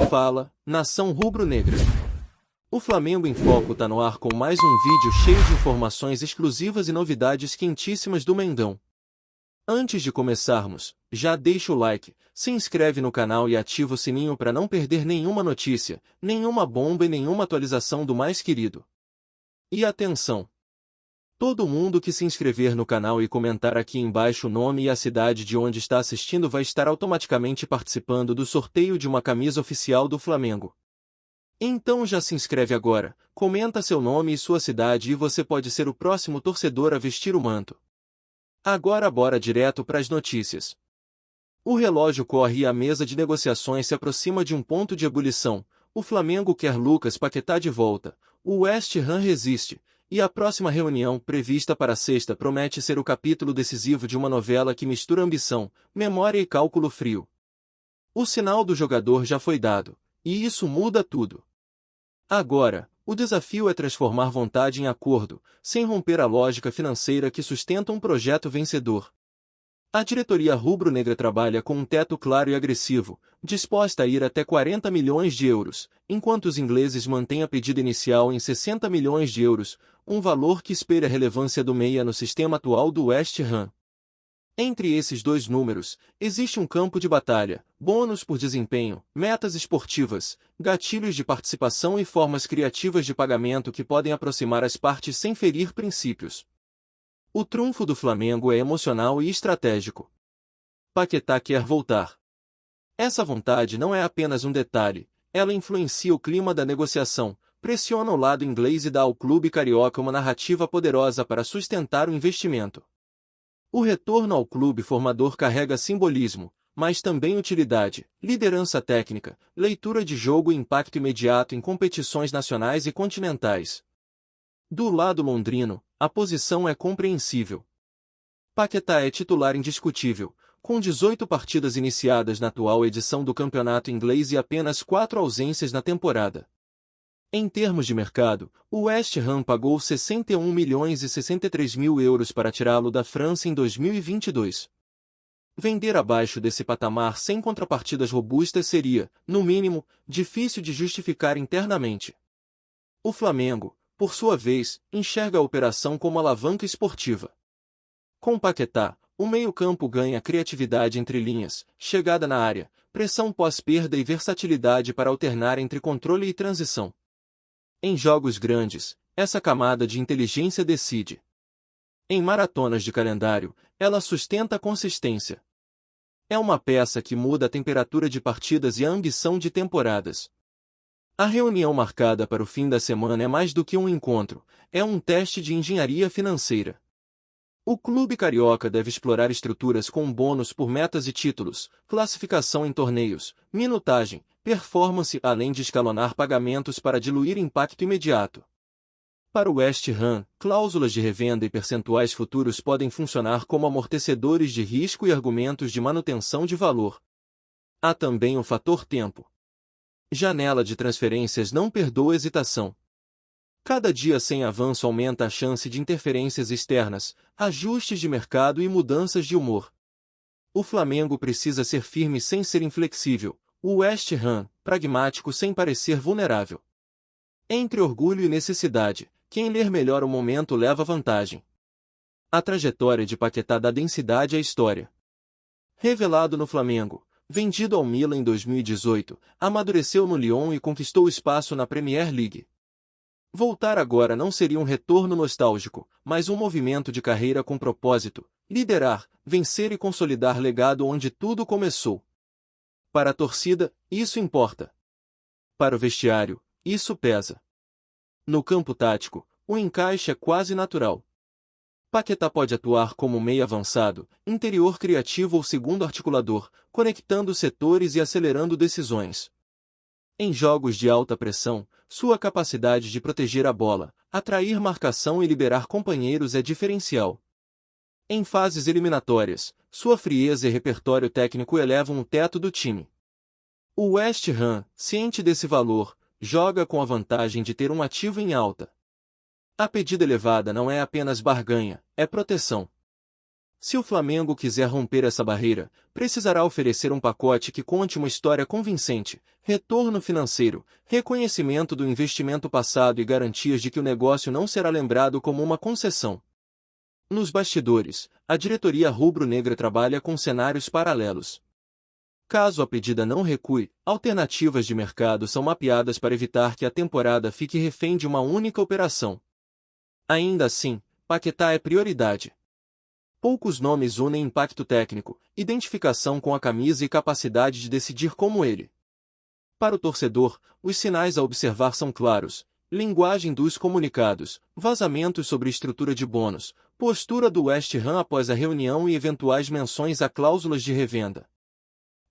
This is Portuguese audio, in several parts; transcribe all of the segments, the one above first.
Fala, nação rubro-negra. O Flamengo em Foco tá no ar com mais um vídeo cheio de informações exclusivas e novidades quentíssimas do Mengão. Antes de começarmos, já deixa o like, se inscreve no canal e ativa o sininho para não perder nenhuma notícia, nenhuma bomba e nenhuma atualização do mais querido. E atenção! Todo mundo que se inscrever no canal e comentar aqui embaixo o nome e a cidade de onde está assistindo vai estar automaticamente participando do sorteio de uma camisa oficial do Flamengo. Então já se inscreve agora, comenta seu nome e sua cidade e você pode ser o próximo torcedor a vestir o manto. Agora bora direto para as notícias. O relógio corre e a mesa de negociações se aproxima de um ponto de ebulição. O Flamengo quer Lucas Paquetá de volta, o West Ham resiste, e a próxima reunião, prevista para sexta, promete ser o capítulo decisivo de uma novela que mistura ambição, memória e cálculo frio. O sinal do jogador já foi dado, e isso muda tudo. Agora, o desafio é transformar vontade em acordo, sem romper a lógica financeira que sustenta um projeto vencedor. A diretoria rubro-negra trabalha com um teto claro e agressivo, disposta a ir até 40 milhões de euros, enquanto os ingleses mantêm a pedida inicial em 60 milhões de euros, um valor que espelha a relevância do meia no sistema atual do West Ham. Entre esses dois números, existe um campo de batalha, bônus por desempenho, metas esportivas, gatilhos de participação e formas criativas de pagamento que podem aproximar as partes sem ferir princípios. O trunfo do Flamengo é emocional e estratégico. Paquetá quer voltar. Essa vontade não é apenas um detalhe, ela influencia o clima da negociação, pressiona o lado inglês e dá ao clube carioca uma narrativa poderosa para sustentar o investimento. O retorno ao clube formador carrega simbolismo, mas também utilidade, liderança técnica, leitura de jogo e impacto imediato em competições nacionais e continentais. Do lado londrino, a posição é compreensível. Paquetá é titular indiscutível, com 18 partidas iniciadas na atual edição do campeonato inglês e apenas 4 ausências na temporada. Em termos de mercado, o West Ham pagou 61 milhões e 63 mil euros para tirá-lo da França em 2022. Vender abaixo desse patamar sem contrapartidas robustas seria, no mínimo, difícil de justificar internamente. O Flamengo, por sua vez, enxerga a operação como alavanca esportiva. Com Paquetá, o meio-campo ganha criatividade entre linhas, chegada na área, pressão pós-perda e versatilidade para alternar entre controle e transição. Em jogos grandes, essa camada de inteligência decide. Em maratonas de calendário, ela sustenta a consistência. É uma peça que muda a temperatura de partidas e a ambição de temporadas. A reunião marcada para o fim da semana é mais do que um encontro, é um teste de engenharia financeira. O clube carioca deve explorar estruturas com bônus por metas e títulos, classificação em torneios, minutagem, performance, além de escalonar pagamentos para diluir impacto imediato. Para o West Ham, cláusulas de revenda e percentuais futuros podem funcionar como amortecedores de risco e argumentos de manutenção de valor. Há também o fator tempo. Janela de transferências não perdoa hesitação. Cada dia sem avanço aumenta a chance de interferências externas, ajustes de mercado e mudanças de humor. O Flamengo precisa ser firme sem ser inflexível, o West Ham, pragmático sem parecer vulnerável. Entre orgulho e necessidade, quem ler melhor o momento leva vantagem. A trajetória de Paquetá dá densidade à história. Revelado no Flamengo, vendido ao Milan em 2018, amadureceu no Lyon e conquistou espaço na Premier League. Voltar agora não seria um retorno nostálgico, mas um movimento de carreira com propósito, liderar, vencer e consolidar legado onde tudo começou. Para a torcida, isso importa. Para o vestiário, isso pesa. No campo tático, o encaixe é quase natural. Paquetá pode atuar como meio avançado, interior criativo ou segundo articulador, conectando setores e acelerando decisões. Em jogos de alta pressão, sua capacidade de proteger a bola, atrair marcação e liberar companheiros é diferencial. Em fases eliminatórias, sua frieza e repertório técnico elevam o teto do time. O West Ham, ciente desse valor, joga com a vantagem de ter um ativo em alta. A pedida elevada não é apenas barganha, é proteção. Se o Flamengo quiser romper essa barreira, precisará oferecer um pacote que conte uma história convincente, retorno financeiro, reconhecimento do investimento passado e garantias de que o negócio não será lembrado como uma concessão. Nos bastidores, a diretoria rubro-negra trabalha com cenários paralelos. Caso a pedida não recue, alternativas de mercado são mapeadas para evitar que a temporada fique refém de uma única operação. Ainda assim, Paquetá é prioridade. Poucos nomes unem impacto técnico, identificação com a camisa e capacidade de decidir como ele. Para o torcedor, os sinais a observar são claros: linguagem dos comunicados, vazamentos sobre estrutura de bônus, postura do West Ham após a reunião e eventuais menções a cláusulas de revenda.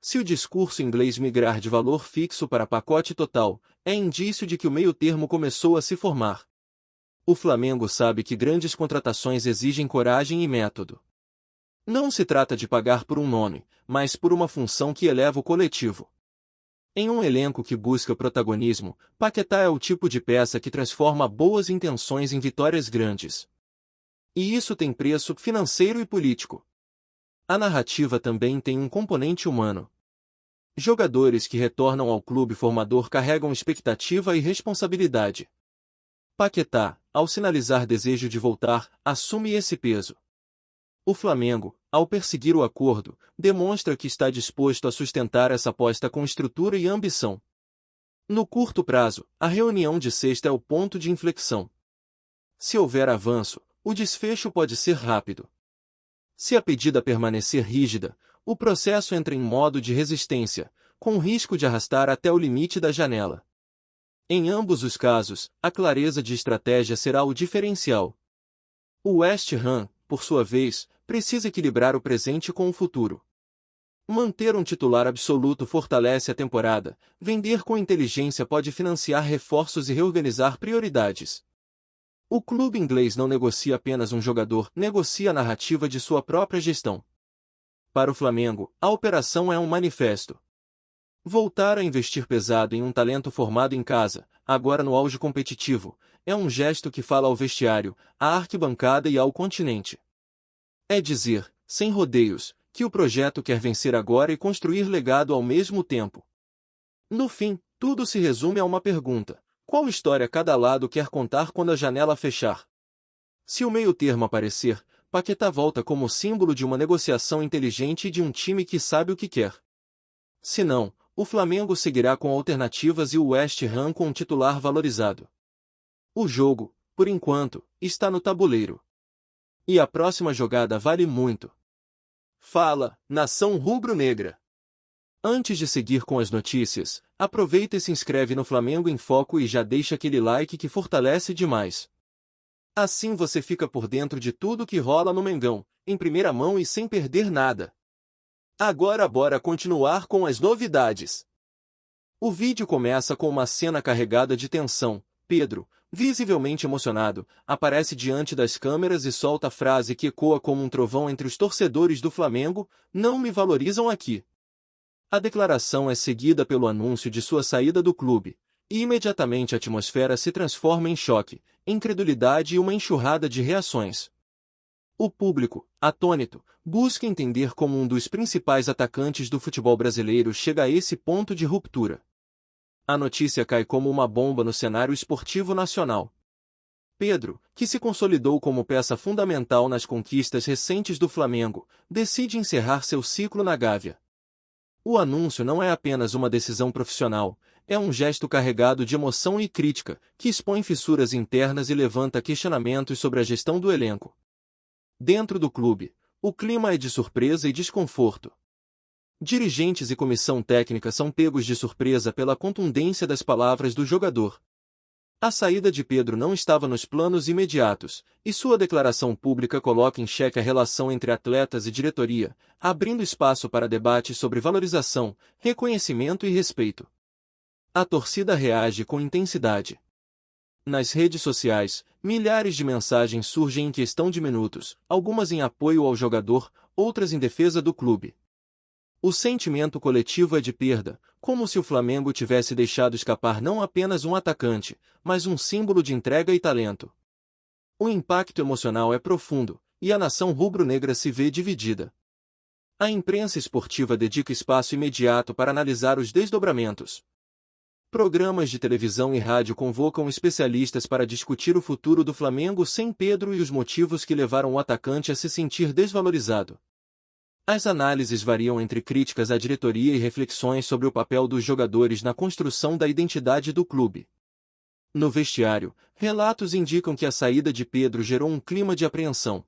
Se o discurso inglês migrar de valor fixo para pacote total, é indício de que o meio-termo começou a se formar. O Flamengo sabe que grandes contratações exigem coragem e método. Não se trata de pagar por um nome, mas por uma função que eleva o coletivo. Em um elenco que busca protagonismo, Paquetá é o tipo de peça que transforma boas intenções em vitórias grandes. E isso tem preço financeiro e político. A narrativa também tem um componente humano. Jogadores que retornam ao clube formador carregam expectativa e responsabilidade. Paquetá, ao sinalizar desejo de voltar, assume esse peso. O Flamengo, ao perseguir o acordo, demonstra que está disposto a sustentar essa aposta com estrutura e ambição. No curto prazo, a reunião de sexta é o ponto de inflexão. Se houver avanço, o desfecho pode ser rápido. Se a pedida permanecer rígida, o processo entra em modo de resistência, com o risco de arrastar até o limite da janela. Em ambos os casos, a clareza de estratégia será o diferencial. O West Ham, por sua vez, precisa equilibrar o presente com o futuro. Manter um titular absoluto fortalece a temporada, vender com inteligência pode financiar reforços e reorganizar prioridades. O clube inglês não negocia apenas um jogador, negocia a narrativa de sua própria gestão. Para o Flamengo, a operação é um manifesto. Voltar a investir pesado em um talento formado em casa, agora no auge competitivo, é um gesto que fala ao vestiário, à arquibancada e ao continente. É dizer, sem rodeios, que o projeto quer vencer agora e construir legado ao mesmo tempo. No fim, tudo se resume a uma pergunta: qual história cada lado quer contar quando a janela fechar? Se o meio-termo aparecer, Paquetá volta como símbolo de uma negociação inteligente e de um time que sabe o que quer. Se não, o Flamengo seguirá com alternativas e o West Ham com um titular valorizado. O jogo, por enquanto, está no tabuleiro. E a próxima jogada vale muito. Fala, nação rubro-negra! Antes de seguir com as notícias, aproveita e se inscreve no Flamengo em Foco e já deixa aquele like que fortalece demais. Assim você fica por dentro de tudo que rola no Mengão, em primeira mão e sem perder nada. Agora bora continuar com as novidades. O vídeo começa com uma cena carregada de tensão. Pedro, visivelmente emocionado, aparece diante das câmeras e solta a frase que ecoa como um trovão entre os torcedores do Flamengo: "Não me valorizam aqui". A declaração é seguida pelo anúncio de sua saída do clube, e imediatamente a atmosfera se transforma em choque, incredulidade e uma enxurrada de reações. O público, atônito, busca entender como um dos principais atacantes do futebol brasileiro chega a esse ponto de ruptura. A notícia cai como uma bomba no cenário esportivo nacional. Pedro, que se consolidou como peça fundamental nas conquistas recentes do Flamengo, decide encerrar seu ciclo na Gávea. O anúncio não é apenas uma decisão profissional, é um gesto carregado de emoção e crítica, que expõe fissuras internas e levanta questionamentos sobre a gestão do elenco. Dentro do clube, o clima é de surpresa e desconforto. Dirigentes e comissão técnica são pegos de surpresa pela contundência das palavras do jogador. A saída de Pedro não estava nos planos imediatos, e sua declaração pública coloca em xeque a relação entre atletas e diretoria, abrindo espaço para debate sobre valorização, reconhecimento e respeito. A torcida reage com intensidade. Nas redes sociais, milhares de mensagens surgem em questão de minutos, algumas em apoio ao jogador, outras em defesa do clube. O sentimento coletivo é de perda, como se o Flamengo tivesse deixado escapar não apenas um atacante, mas um símbolo de entrega e talento. O impacto emocional é profundo, e a nação rubro-negra se vê dividida. A imprensa esportiva dedica espaço imediato para analisar os desdobramentos. Programas de televisão e rádio convocam especialistas para discutir o futuro do Flamengo sem Pedro e os motivos que levaram o atacante a se sentir desvalorizado. As análises variam entre críticas à diretoria e reflexões sobre o papel dos jogadores na construção da identidade do clube. No vestiário, relatos indicam que a saída de Pedro gerou um clima de apreensão.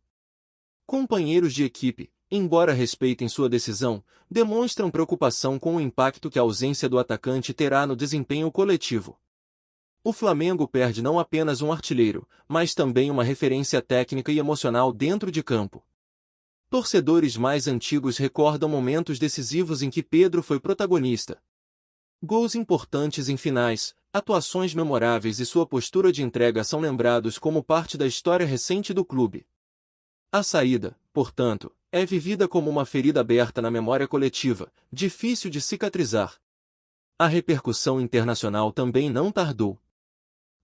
Companheiros de equipe, embora respeitem sua decisão, demonstram preocupação com o impacto que a ausência do atacante terá no desempenho coletivo. O Flamengo perde não apenas um artilheiro, mas também uma referência técnica e emocional dentro de campo. Torcedores mais antigos recordam momentos decisivos em que Pedro foi protagonista. Gols importantes em finais, atuações memoráveis e sua postura de entrega são lembrados como parte da história recente do clube. A saída, portanto, é vivida como uma ferida aberta na memória coletiva, difícil de cicatrizar. A repercussão internacional também não tardou.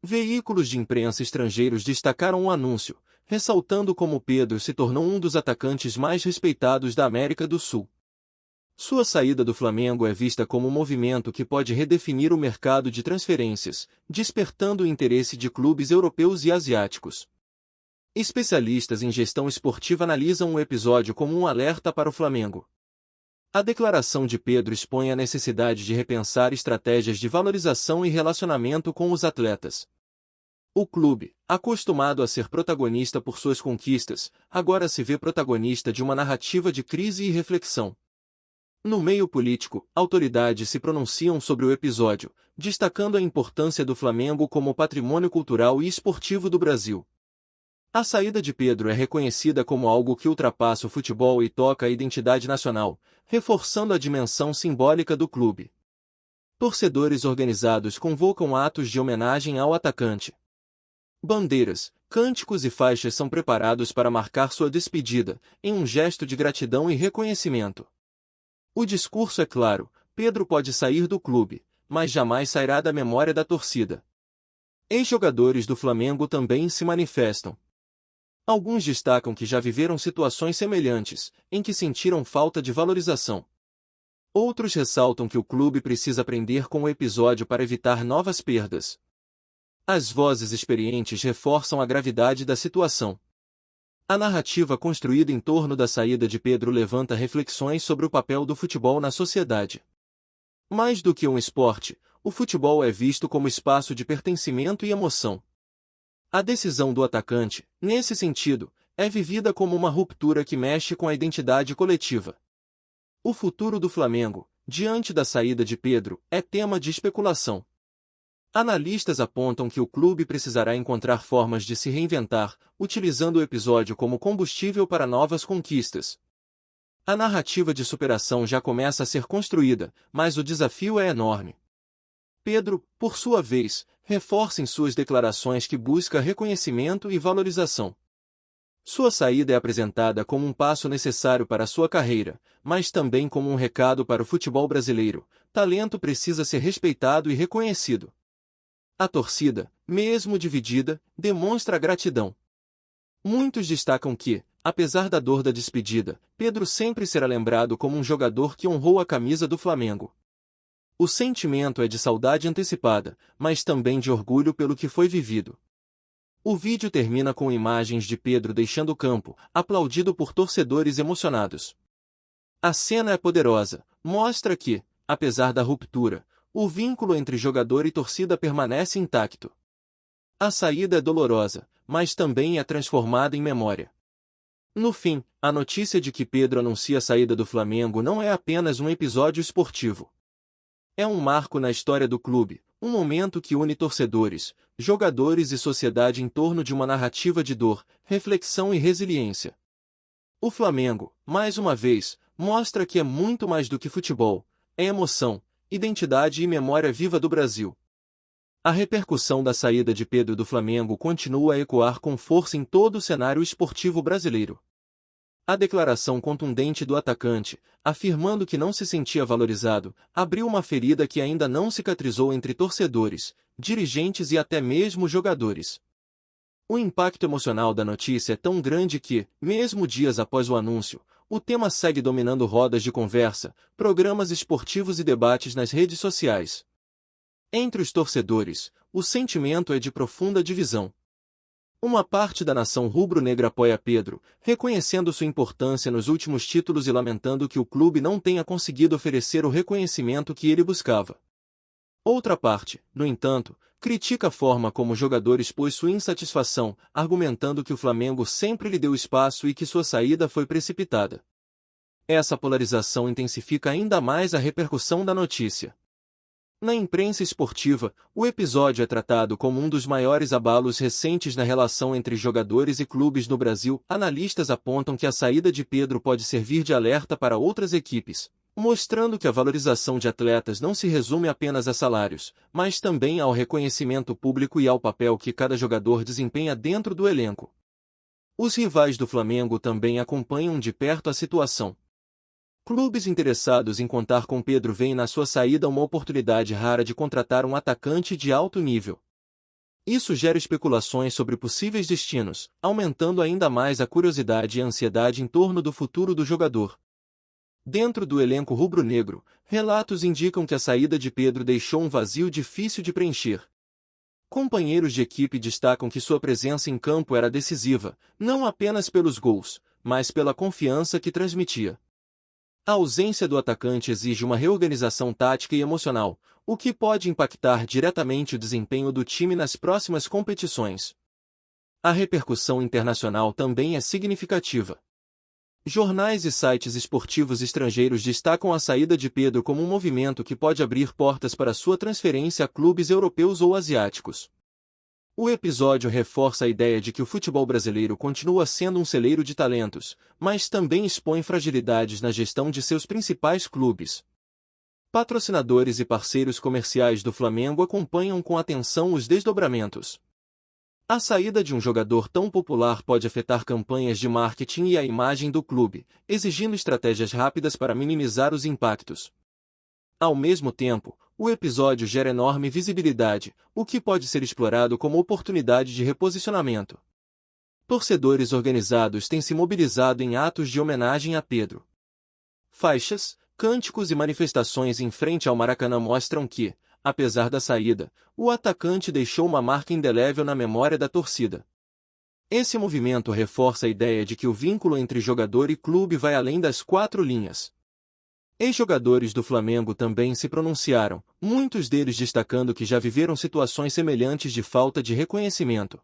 Veículos de imprensa estrangeiros destacaram o anúncio, ressaltando como Pedro se tornou um dos atacantes mais respeitados da América do Sul. Sua saída do Flamengo é vista como um movimento que pode redefinir o mercado de transferências, despertando o interesse de clubes europeus e asiáticos. Especialistas em gestão esportiva analisam o episódio como um alerta para o Flamengo. A declaração de Pedro expõe a necessidade de repensar estratégias de valorização e relacionamento com os atletas. O clube, acostumado a ser protagonista por suas conquistas, agora se vê protagonista de uma narrativa de crise e reflexão. No meio político, autoridades se pronunciam sobre o episódio, destacando a importância do Flamengo como patrimônio cultural e esportivo do Brasil. A saída de Pedro é reconhecida como algo que ultrapassa o futebol e toca a identidade nacional, reforçando a dimensão simbólica do clube. Torcedores organizados convocam atos de homenagem ao atacante. Bandeiras, cânticos e faixas são preparados para marcar sua despedida, em um gesto de gratidão e reconhecimento. O discurso é claro: Pedro pode sair do clube, mas jamais sairá da memória da torcida. Ex-jogadores do Flamengo também se manifestam. Alguns destacam que já viveram situações semelhantes, em que sentiram falta de valorização. Outros ressaltam que o clube precisa aprender com o episódio para evitar novas perdas. As vozes experientes reforçam a gravidade da situação. A narrativa construída em torno da saída de Pedro levanta reflexões sobre o papel do futebol na sociedade. Mais do que um esporte, o futebol é visto como espaço de pertencimento e emoção. A decisão do atacante, nesse sentido, é vivida como uma ruptura que mexe com a identidade coletiva. O futuro do Flamengo, diante da saída de Pedro, é tema de especulação. Analistas apontam que o clube precisará encontrar formas de se reinventar, utilizando o episódio como combustível para novas conquistas. A narrativa de superação já começa a ser construída, mas o desafio é enorme. Pedro, por sua vez, reforça em suas declarações que busca reconhecimento e valorização. Sua saída é apresentada como um passo necessário para sua carreira, mas também como um recado para o futebol brasileiro: talento precisa ser respeitado e reconhecido. A torcida, mesmo dividida, demonstra gratidão. Muitos destacam que, apesar da dor da despedida, Pedro sempre será lembrado como um jogador que honrou a camisa do Flamengo. O sentimento é de saudade antecipada, mas também de orgulho pelo que foi vivido. O vídeo termina com imagens de Pedro deixando o campo, aplaudido por torcedores emocionados. A cena é poderosa, mostra que, apesar da ruptura, o vínculo entre jogador e torcida permanece intacto. A saída é dolorosa, mas também é transformada em memória. No fim, a notícia de que Pedro anuncia a saída do Flamengo não é apenas um episódio esportivo. É um marco na história do clube, um momento que une torcedores, jogadores e sociedade em torno de uma narrativa de dor, reflexão e resiliência. O Flamengo, mais uma vez, mostra que é muito mais do que futebol, é emoção, identidade e memória viva do Brasil. A repercussão da saída de Pedro do Flamengo continua a ecoar com força em todo o cenário esportivo brasileiro. A declaração contundente do atacante, afirmando que não se sentia valorizado, abriu uma ferida que ainda não cicatrizou entre torcedores, dirigentes e até mesmo jogadores. O impacto emocional da notícia é tão grande que, mesmo dias após o anúncio, o tema segue dominando rodas de conversa, programas esportivos e debates nas redes sociais. Entre os torcedores, o sentimento é de profunda divisão. Uma parte da nação rubro-negra apoia Pedro, reconhecendo sua importância nos últimos títulos e lamentando que o clube não tenha conseguido oferecer o reconhecimento que ele buscava. Outra parte, no entanto, critica a forma como o jogador expôs sua insatisfação, argumentando que o Flamengo sempre lhe deu espaço e que sua saída foi precipitada. Essa polarização intensifica ainda mais a repercussão da notícia. Na imprensa esportiva, o episódio é tratado como um dos maiores abalos recentes na relação entre jogadores e clubes no Brasil. Analistas apontam que a saída de Pedro pode servir de alerta para outras equipes, mostrando que a valorização de atletas não se resume apenas a salários, mas também ao reconhecimento público e ao papel que cada jogador desempenha dentro do elenco. Os rivais do Flamengo também acompanham de perto a situação. Clubes interessados em contar com Pedro veem na sua saída uma oportunidade rara de contratar um atacante de alto nível. Isso gera especulações sobre possíveis destinos, aumentando ainda mais a curiosidade e a ansiedade em torno do futuro do jogador. Dentro do elenco rubro-negro, relatos indicam que a saída de Pedro deixou um vazio difícil de preencher. Companheiros de equipe destacam que sua presença em campo era decisiva, não apenas pelos gols, mas pela confiança que transmitia. A ausência do atacante exige uma reorganização tática e emocional, o que pode impactar diretamente o desempenho do time nas próximas competições. A repercussão internacional também é significativa. Jornais e sites esportivos estrangeiros destacam a saída de Pedro como um movimento que pode abrir portas para sua transferência a clubes europeus ou asiáticos. O episódio reforça a ideia de que o futebol brasileiro continua sendo um celeiro de talentos, mas também expõe fragilidades na gestão de seus principais clubes. Patrocinadores e parceiros comerciais do Flamengo acompanham com atenção os desdobramentos. A saída de um jogador tão popular pode afetar campanhas de marketing e a imagem do clube, exigindo estratégias rápidas para minimizar os impactos. Ao mesmo tempo, o episódio gera enorme visibilidade, o que pode ser explorado como oportunidade de reposicionamento. Torcedores organizados têm se mobilizado em atos de homenagem a Pedro. Faixas, cânticos e manifestações em frente ao Maracanã mostram que, apesar da saída, o atacante deixou uma marca indelével na memória da torcida. Esse movimento reforça a ideia de que o vínculo entre jogador e clube vai além das quatro linhas. Ex-jogadores do Flamengo também se pronunciaram, muitos deles destacando que já viveram situações semelhantes de falta de reconhecimento.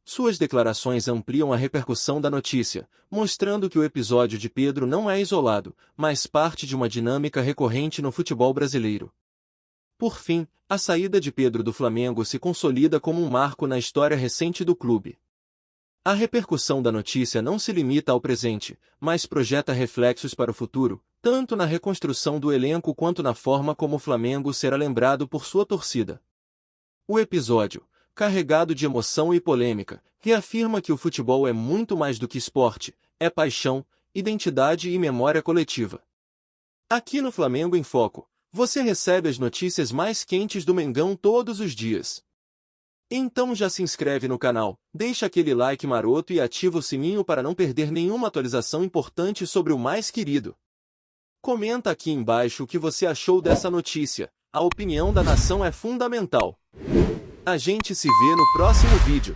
Suas declarações ampliam a repercussão da notícia, mostrando que o episódio de Pedro não é isolado, mas parte de uma dinâmica recorrente no futebol brasileiro. Por fim, a saída de Pedro do Flamengo se consolida como um marco na história recente do clube. A repercussão da notícia não se limita ao presente, mas projeta reflexos para o futuro, tanto na reconstrução do elenco quanto na forma como o Flamengo será lembrado por sua torcida. O episódio, carregado de emoção e polêmica, reafirma que o futebol é muito mais do que esporte, é paixão, identidade e memória coletiva. Aqui no Flamengo em Foco, você recebe as notícias mais quentes do Mengão todos os dias. Então já se inscreve no canal, deixa aquele like maroto e ativa o sininho para não perder nenhuma atualização importante sobre o mais querido. Comenta aqui embaixo o que você achou dessa notícia, a opinião da nação é fundamental. A gente se vê no próximo vídeo.